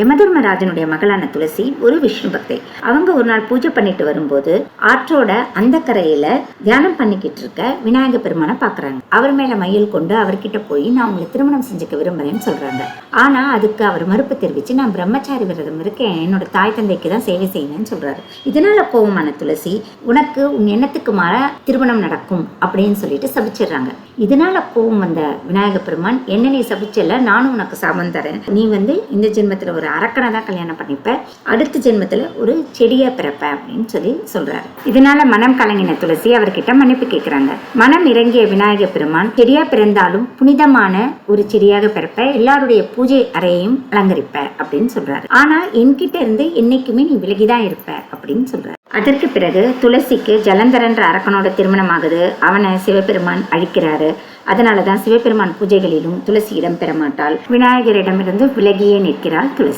யமதர்மராஜனுடைய மகளான துளசி ஒரு விஷ்ணு பக்தை. அவங்க ஒரு நாள் பூஜை பண்ணிட்டு வரும்போது ஆற்றோட அந்த கரையில தியானம் பண்ணிக்கிட்டு இருக்க விநாயக பெருமானை பாக்குறாங்க. அவர் மேல மையல் கொண்டு அவர்கிட்ட போய் நான் உங்களை திருமணம் செஞ்சுக்க விரும்புறேன்னு சொல்றாங்க. ஆனா அதுக்கு அவர் மறுப்பு தெரிவிச்சு நான் பிரம்மச்சாரி விரதம் இருக்கேன், என்னோட தாய் தந்தைக்கு தான் சேவை செய்யணும்னு சொல்றாரு. இதனால கோபமான துளசி உனக்கு உன் எண்ணத்துக்கு மாற திருமணம் நடக்கும் அப்படின்னு சொல்லிட்டு சபிச்சிடுறாங்க. இதனால கோபம் வந்த விநாயக பெருமான், என்ன நீ சபிச்சல, நானும் உனக்கு சாபம் தரேன், நீ இந்த ஜென்மத்துல ஒரு அரக்கனை தான் கல்யாணம் பண்ணிப்ப, அடுத்த ஜென்மத்துல ஒரு செடியா பிறப்ப அப்படின்னு சொல்றாரு. இதனால மனம் கலங்கின துளசி அவர்கிட்ட மன்னிப்பு கேட்கிறாங்க. மனம் இறங்கிய விநாயக பெருமான், செடியா பிறந்தாலும் புனிதமான ஒரு செடியாக பிறப்ப, எல்லாருடைய பூஜை அறையையும் அலங்கரிப்ப அப்படின்னு சொல்றாரு. ஆனா என்கிட்ட இருந்து என்னைக்குமே நீ விலகிதான் இருப்ப அப்படின்னு சொல்றாரு. அதற்கு பிறகு துளசிக்கு ஜலந்தரன்ற அரக்கனோட திருமணம் ஆகுது. அவனை சிவபெருமான் அழிக்கிறாரு. அதனாலதான் சிவபெருமான் பூஜைகளிலும் துளசி இடம் பெற மாட்டாள். விநாயகரிடமிருந்து விலகியே நிற்கிறாள் துளசி.